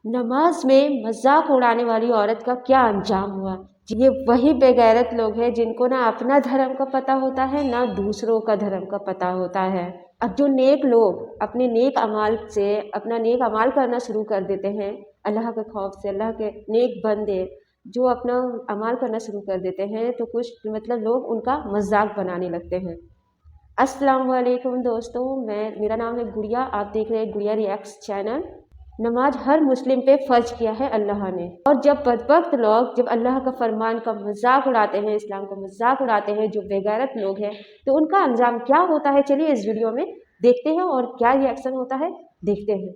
نماز میں مذاق اڑانے والی عورت کا کیا انجام ہوا؟ یہ وہی بے غیرت لوگ ہیں جن کو نہ اپنا دھرم کا پتہ ہوتا ہے نہ دوسروں کا دھرم کا پتہ ہوتا ہے۔ اب جو نیک لوگ اپنے نیک اعمال سے اپنا نیک اعمال کرنا شروع کر دیتے ہیں، اللہ کے خوف سے، اللہ کے نیک بندے جو اپنا اعمال کرنا شروع کر دیتے ہیں تو کچھ لوگ ان کا مذاق بنانے لگتے ہیں۔ السلام علیکم دوستوں، میرا نام ہے گڑیا، آپ دیکھ رہے ہیں گڑیا ریئیکٹس چینل۔ نماز ہر مسلم پہ فرض کیا ہے اللہ نے، اور جب بدبخت لوگ جب اللہ کا فرمان کا مذاق اڑاتے ہیں، اسلام کا مذاق اڑاتے ہیں، جو بے غیرت لوگ ہیں، تو ان کا انجام کیا ہوتا ہے؟ چلیے اس ویڈیو میں دیکھتے ہیں اور کیا ری ایکشن ہوتا ہے دیکھتے ہیں۔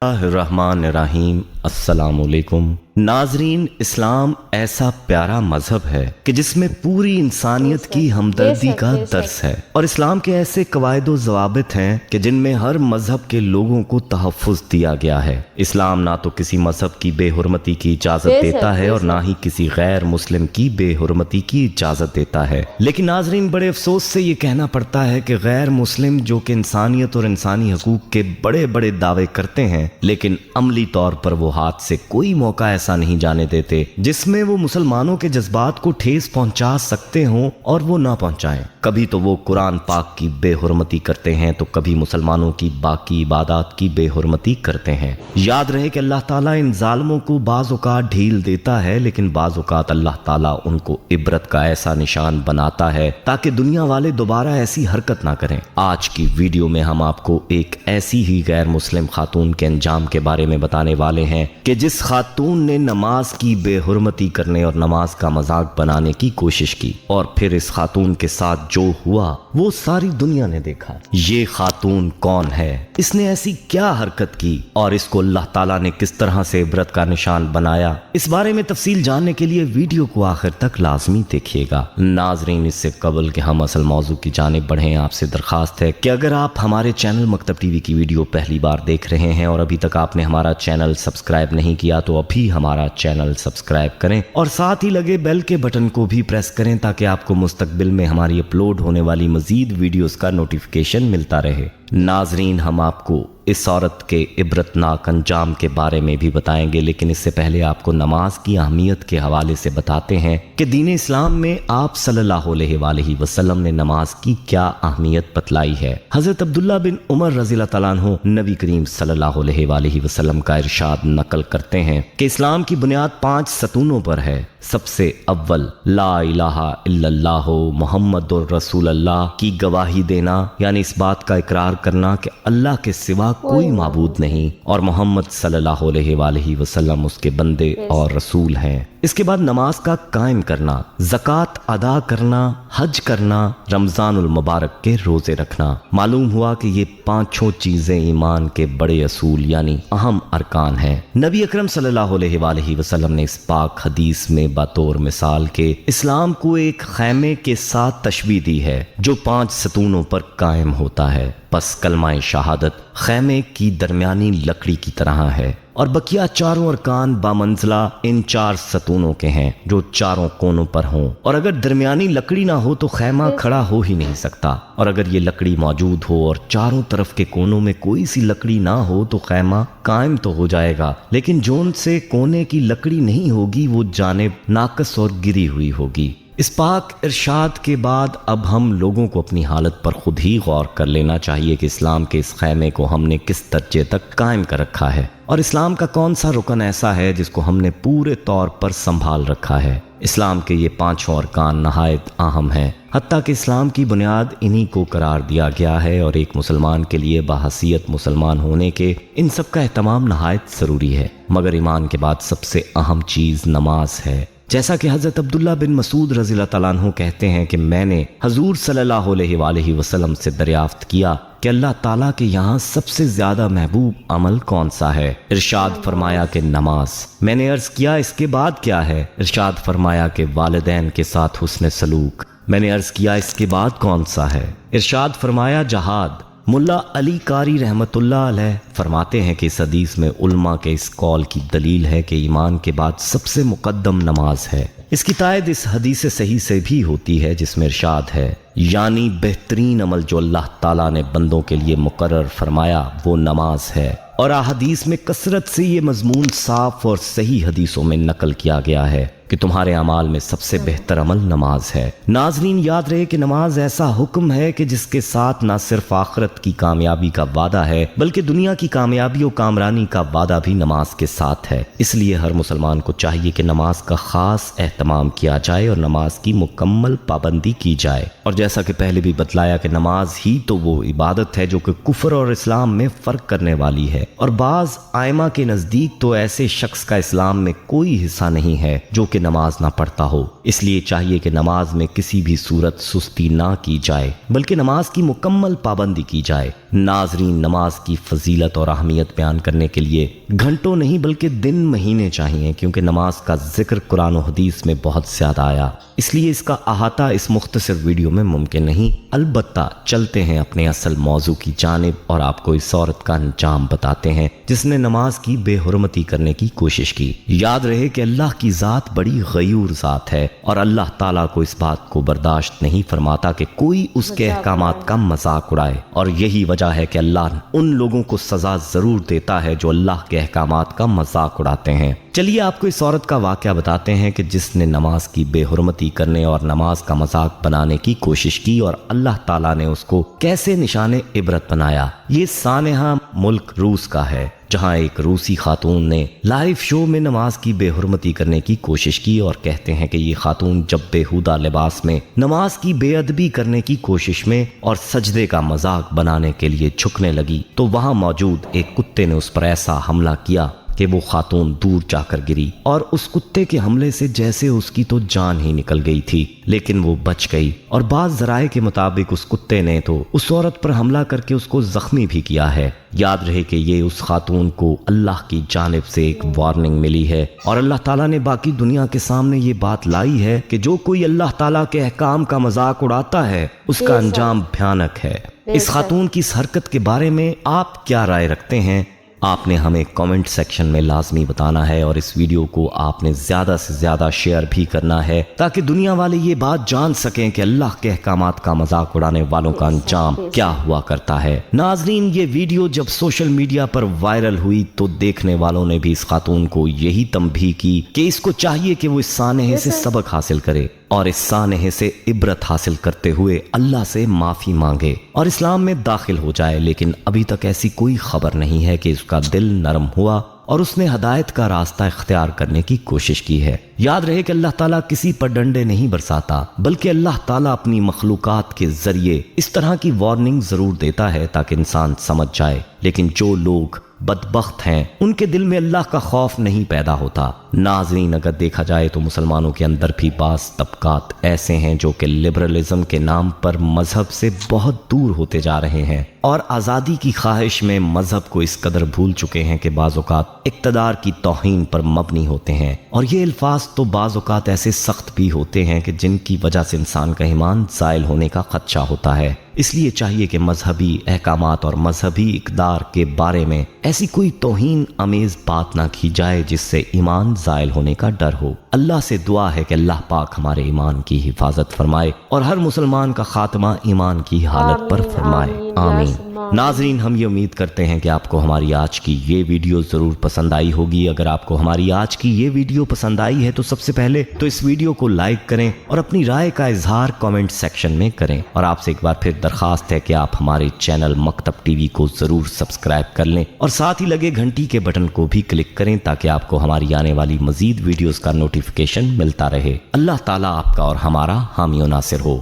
اللہ الرحمن الرحیم۔ السلام علیکم ناظرین، اسلام ایسا پیارا مذہب ہے کہ جس میں پوری انسانیت کی ہمدردی کا درس ہے، اور اسلام کے ایسے قواعد و ضوابط ہیں کہ جن میں ہر مذہب کے لوگوں کو تحفظ دیا گیا ہے۔ اسلام نہ تو کسی مذہب کی بے حرمتی کی اجازت دیتا ہے اور نہ ہی کسی غیر مسلم کی بے حرمتی کی اجازت دیتا ہے، لیکن ناظرین بڑے افسوس سے یہ کہنا پڑتا ہے کہ غیر مسلم جو کہ انسانیت اور انسانی حقوق کے بڑے بڑے دعوے کرتے ہیں، لیکن عملی طور پر وہ ہاتھ سے کوئی موقع ایسا نہیں جانے دیتے جس میں وہ مسلمانوں کے جذبات کو ٹھیس پہنچا سکتے ہوں اور وہ نہ پہنچائیں۔ کبھی تو وہ قرآن پاک کی بے حرمتی کرتے ہیں تو کبھی مسلمانوں کی باقی عبادات کی بے حرمتی کرتے ہیں۔ یاد رہے کہ اللہ تعالیٰ ان ظالموں کو بعض اوقات ڈھیل دیتا ہے، لیکن بعض اوقات اللہ تعالیٰ ان کو عبرت کا ایسا نشان بناتا ہے تاکہ دنیا والے دوبارہ ایسی حرکت نہ کریں۔ آج کی ویڈیو میں ہم آپ کو ایک ایسی ہی غیر مسلم خاتون کے انجام کے بارے میں بتانے والے ہیں کہ جس خاتون نے نماز کی بے حرمتی کرنے اور نماز کا مذاق بنانے کی کوشش کی، اور پھر اس خاتون کے ساتھ جو ہوا وہ ساری دنیا نے دیکھا۔ یہ خاتون کون ہے؟ اس نے ایسی کیا حرکت کی اور اس کو اللہ تعالیٰ نے کس طرح سے عبرت کا نشان بنایا؟ اس بارے میں تفصیل جاننے کے لیے ویڈیو کو آخر تک لازمی دیکھیے گا۔ ناظرین، اس سے قبل کہ ہم اصل موضوع کی جانب بڑھیں، آپ سے درخواست ہے کہ اگر آپ ہمارے چینل مکتب ٹی وی کی ویڈیو پہلی بار دیکھ رہے ہیں اور ابھی تک آپ نے ہمارا چینل سبسکرائب نہیں کیا تو ابھی ہمارا چینل سبسکرائب کریں اور ساتھ ہی لگے بیل کے بٹن کو بھی پریس کریں تاکہ آپ کو مستقبل میں ہماری اپلوڈ ہونے والی مزید ویڈیوز کا نوٹیفیکیشن ملتا رہے۔ ناظرین، ہم آپ کو اس عورت کے عبرتناک انجام کے بارے میں بھی بتائیں گے، لیکن اس سے پہلے آپ کو نماز کی اہمیت کے حوالے سے بتاتے ہیں کہ دین اسلام میں آپ صلی اللہ علیہ وآلہ وسلم نے نماز کی کیا اہمیت بتلائی ہے۔ حضرت عبداللہ بن عمر رضی اللہ تعالیٰ عنہ نبی کریم صلی اللہ علیہ وآلہ وسلم کا ارشاد نقل کرتے ہیں کہ اسلام کی بنیاد 5 ستونوں پر ہے۔ سب سے اول لا الہ الا اللہ محمد رسول اللہ کی گواہی دینا، یعنی اس بات کا اقرار کرنا کہ اللہ کے سوا کوئی معبود نہیں اور محمد صلی اللہ علیہ وآلہ وسلم اس کے بندے اور رسول ہیں۔ اس کے بعد نماز کا قائم کرنا، زکوٰۃ ادا کرنا، حج کرنا، رمضان المبارک کے روزے رکھنا۔ معلوم ہوا کہ یہ 5 چیزیں ایمان کے بڑے اصول یعنی اہم ارکان ہیں۔ نبی اکرم صلی اللہ علیہ وآلہ وسلم نے اس پاک حدیث میں بطور مثال کے اسلام کو ایک خیمے کے ساتھ تشبیہ دی ہے جو 5 ستونوں پر قائم ہوتا ہے۔ پس کلمہ شہادت خیمے کی درمیانی لکڑی کی طرح ہے، اور بقیہ 4 ارکان بامنزلہ ان 4 ستونوں کے ہیں جو 4 کونوں پر ہوں، اور اگر درمیانی لکڑی نہ ہو تو خیمہ کھڑا ہو ہی نہیں سکتا، اور اگر یہ لکڑی موجود ہو اور چاروں طرف کے کونوں میں کوئی سی لکڑی نہ ہو تو خیمہ قائم تو ہو جائے گا، لیکن جون سے کونے کی لکڑی نہیں ہوگی وہ جانب ناقص اور گری ہوئی ہوگی۔ اس پاک ارشاد کے بعد اب ہم لوگوں کو اپنی حالت پر خود ہی غور کر لینا چاہیے کہ اسلام کے اس خیمے کو ہم نے کس درجے تک قائم کر رکھا ہے، اور اسلام کا کون سا رکن ایسا ہے جس کو ہم نے پورے طور پر سنبھال رکھا ہے۔ اسلام کے یہ 5 ارکان نہایت اہم ہیں، حتیٰ کہ اسلام کی بنیاد انہی کو قرار دیا گیا ہے، اور ایک مسلمان کے لیے باحثیت مسلمان ہونے کے ان سب کا اہتمام نہایت ضروری ہے، مگر ایمان کے بعد سب سے اہم چیز نماز ہے۔ جیسا کہ حضرت عبداللہ بن مسعود رضی اللہ تعالیٰ عنہ کہتے ہیں کہ میں نے حضور صلی اللہ علیہ وآلہ وسلم سے دریافت کیا کہ اللہ تعالیٰ کے یہاں سب سے زیادہ محبوب عمل کون سا ہے؟ ارشاد فرمایا کہ نماز۔ میں نے عرض کیا اس کے بعد کیا ہے؟ ارشاد فرمایا کہ والدین کے ساتھ حسن سلوک۔ میں نے عرض کیا اس کے بعد کون سا ہے؟ ارشاد فرمایا جہاد۔ ملا علی قاری رحمت اللہ علیہ فرماتے ہیں کہ اس حدیث میں علماء کے اس قول کی دلیل ہے کہ ایمان کے بعد سب سے مقدم نماز ہے، اس کی تائید اس حدیث صحیح سے بھی ہوتی ہے جس میں ارشاد ہے، یعنی بہترین عمل جو اللہ تعالیٰ نے بندوں کے لیے مقرر فرمایا وہ نماز ہے، اور احادیث میں کثرت سے یہ مضمون صاف اور صحیح حدیثوں میں نقل کیا گیا ہے کہ تمہارے اعمال میں سب سے بہتر عمل نماز ہے۔ ناظرین، یاد رہے کہ نماز ایسا حکم ہے کہ جس کے ساتھ نہ صرف آخرت کی کامیابی کا وعدہ ہے بلکہ دنیا کی کامیابی و کامرانی کا وعدہ بھی نماز کے ساتھ ہے۔ اس لیے ہر مسلمان کو چاہیے کہ نماز کا خاص اہتمام کیا جائے اور نماز کی مکمل پابندی کی جائے، اور جیسا کہ پہلے بھی بتلایا کہ نماز ہی تو وہ عبادت ہے جو کہ کفر اور اسلام میں فرق کرنے والی ہے، اور بعض ائمہ کے نزدیک تو ایسے شخص کا اسلام میں کوئی حصہ نہیں ہے جو کہ نماز نہ پڑھتا ہو۔ اس لیے چاہیے کہ نماز میں کسی بھی صورت سستی نہ کی جائے بلکہ نماز کی مکمل پابندی کی جائے۔ ناظرین، نماز کی فضیلت اور اہمیت بیان کرنے کے لیے گھنٹوں نہیں بلکہ دن مہینے چاہیے، کیونکہ نماز کا ذکر قرآن و حدیث میں بہت زیادہ آیا، اس لیے اس کا احاطہ اس مختصر ویڈیو میں ممکن نہیں۔ البتہ چلتے ہیں اپنے اصل موضوع کی جانب اور آپ کو اس عورت کا انجام بتاتے ہیں جس نے نماز کی بے حرمتی کرنے کی کوشش کی۔ یاد رہے کہ اللہ کی ذات بڑی غیور ذات ہے اور اللہ تعالیٰ کو اس بات کو برداشت نہیں فرماتا کہ کوئی اس کے احکامات کا مذاق اڑائے، اور یہی وجہ ہے کہ اللہ ان لوگوں کو سزا ضرور دیتا ہے جو اللہ کے احکامات کا مذاق اڑاتے ہیں۔ چلیے آپ کو اس عورت کا واقعہ بتاتے ہیں کہ جس نے نماز کی بے حرمتی کرنے اور نماز کا مذاق بنانے کی کوشش کی اور اللہ تعالیٰ نے اس کو کیسے نشان عبرت بنایا۔ یہ سانحہ ملک روس کا ہے، جہاں ایک روسی خاتون نے لائیو شو میں نماز کی بے حرمتی کرنے کی کوشش کی، اور کہتے ہیں کہ یہ خاتون جب بےہودہ لباس میں نماز کی بے ادبی کرنے کی کوشش میں اور سجدے کا مذاق بنانے کے لیے جھکنے لگی تو وہاں موجود ایک کتے نے اس پر ایسا حملہ کیا کہ وہ خاتون دور جا کر گری، اور اس کتے کے حملے سے جیسے اس کی تو جان ہی نکل گئی تھی، لیکن وہ بچ گئی، اور بعض ذرائع کے مطابق اس کتے نے تو اس عورت پر حملہ کر کے اس کو زخمی بھی کیا ہے۔ یاد رہے کہ یہ اس خاتون کو اللہ کی جانب سے ایک وارننگ ملی ہے، اور اللہ تعالیٰ نے باقی دنیا کے سامنے یہ بات لائی ہے کہ جو کوئی اللہ تعالیٰ کے احکام کا مذاق اڑاتا ہے اس کا انجام بھیانک ہے۔ اس خاتون کی اس حرکت کے بارے میں آپ کیا رائے رکھتے ہیں؟ آپ نے ہمیں کامنٹ سیکشن میں لازمی بتانا ہے، اور اس ویڈیو کو آپ نے زیادہ سے زیادہ شیئر بھی کرنا ہے تاکہ دنیا والے یہ بات جان سکیں کہ اللہ کے احکامات کا مذاق اڑانے والوں کا انجام کیا ہوا کرتا ہے۔ ناظرین، یہ ویڈیو جب سوشل میڈیا پر وائرل ہوئی تو دیکھنے والوں نے بھی اس خاتون کو یہی تنبیہ کی کہ اس کو چاہیے کہ وہ اس سانحے سے سبق حاصل کرے اور اس سانحے سے عبرت حاصل کرتے ہوئے اللہ سے معافی مانگے اور اسلام میں داخل ہو جائے، لیکن ابھی تک ایسی کوئی خبر نہیں ہے کہ اس کا دل نرم ہوا اور اس نے ہدایت کا راستہ اختیار کرنے کی کوشش کی ہے۔ یاد رہے کہ اللہ تعالیٰ کسی پر ڈنڈے نہیں برساتا، بلکہ اللہ تعالیٰ اپنی مخلوقات کے ذریعے اس طرح کی وارننگ ضرور دیتا ہے تاکہ انسان سمجھ جائے، لیکن جو لوگ بدبخت ہیں ان کے دل میں اللہ کا خوف نہیں پیدا ہوتا۔ ناظرین، اگر دیکھا جائے تو مسلمانوں کے اندر بھی بعض طبقات ایسے ہیں جو کہ لبرلزم کے نام پر مذہب سے بہت دور ہوتے جا رہے ہیں اور آزادی کی خواہش میں مذہب کو اس قدر بھول چکے ہیں کہ بعض اوقات اقتدار کی توہین پر مبنی ہوتے ہیں، اور یہ الفاظ تو بعض اوقات ایسے سخت بھی ہوتے ہیں کہ جن کی وجہ سے انسان کا ایمان زائل ہونے کا خدشہ ہوتا ہے۔ اس لیے چاہیے کہ مذہبی احکامات اور مذہبی اقدار کے بارے میں ایسی کوئی توہین آمیز بات نہ کی جائے جس سے ایمان زائل ہونے کا ڈر ہو۔ اللہ سے دعا ہے کہ اللہ پاک ہمارے ایمان کی حفاظت فرمائے اور ہر مسلمان کا خاتمہ ایمان کی حالت پر فرمائے، آمین۔ ناظرین، ہم یہ امید کرتے ہیں کہ آپ کو ہماری آج کی یہ ویڈیو ضرور پسند آئی ہوگی۔ اگر آپ کو ہماری آج کی یہ ویڈیو پسند آئی ہے تو سب سے پہلے تو اس ویڈیو کو لائک کریں اور اپنی رائے کا اظہار کامنٹ سیکشن میں کریں، اور آپ سے ایک بار پھر درخواست ہے کہ آپ ہمارے چینل مکتب ٹی وی کو ضرور سبسکرائب کر لیں اور ساتھ ہی لگے گھنٹی کے بٹن کو بھی کلک کریں تاکہ آپ کو ہماری آنے والی مزید ویڈیوز کا نوٹیفیکیشن ملتا رہے۔ اللہ تعالیٰ آپ کا اور ہمارا حامی و ناصر ہو۔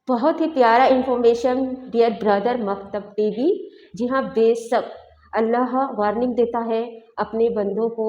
بہت ہی پیارا انفارمیشن ڈیئر بردر مکتب ٹی وی۔ جی ہاں، بے شک اللہ وارننگ دیتا ہے اپنے بندوں کو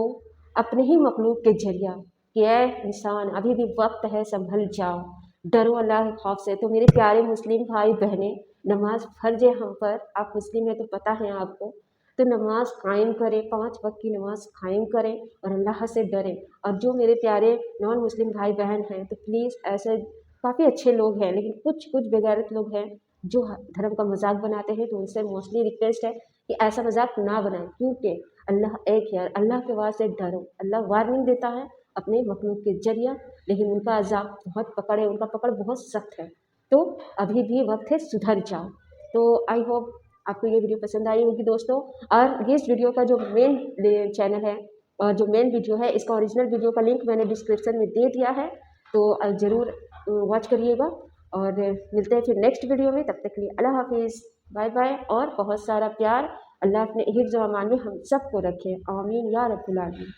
اپنے ہی مخلوق کے ذریعہ کہ اے انسان، ابھی بھی وقت ہے، سنبھل جاؤ، ڈرو اللہ کے خوف سے۔ تو میرے پیارے مسلم بھائی بہنیں، نماز فرض ہے ہم پر، آپ مسلم ہیں تو پتہ ہے آپ کو، تو نماز قائم کریں، 5 وقت کی نماز قائم کریں اور اللہ سے ڈریں۔ اور جو میرے پیارے نان مسلم بھائی بہن ہیں تو پلیز، ایسے کافی اچھے لوگ ہیں لیکن کچھ بغیرت لوگ ہیں جو دھرم کا مذاق بناتے ہیں، تو ان سے موسٹلی ریکویسٹ ہے کہ ایسا مذاق نہ بنائیں، کیونکہ اللہ ایک ہے، اللہ کے واسطے ڈرو۔ اللہ وارننگ دیتا ہے اپنے مخلوق کے ذریعہ، لیکن ان کا عذاب بہت پکڑ ہے، ان کا پکڑ بہت سخت ہے، تو ابھی بھی وقت ہے سدھر جاؤ۔ تو آئی ہوپ آپ کو یہ ویڈیو پسند آئی ہوگی دوستوں، اور اس ویڈیو کا جو مین چینل ہے اور جو مین ویڈیو ہے، اس کا اوریجنل ویڈیو کا لنک میں نے ڈسکرپشن میں دے دیا ہے، تو ضرور واچ کریے گا، اور ملتے ہیں پھر نیکسٹ ویڈیو میں، تب تک کے لیے اللہ حافظ، بائے بائے، اور بہت سارا پیار، اللہ اپنے حفظ و امان میں ہم سب کو رکھے، آمین یا رب العالمین۔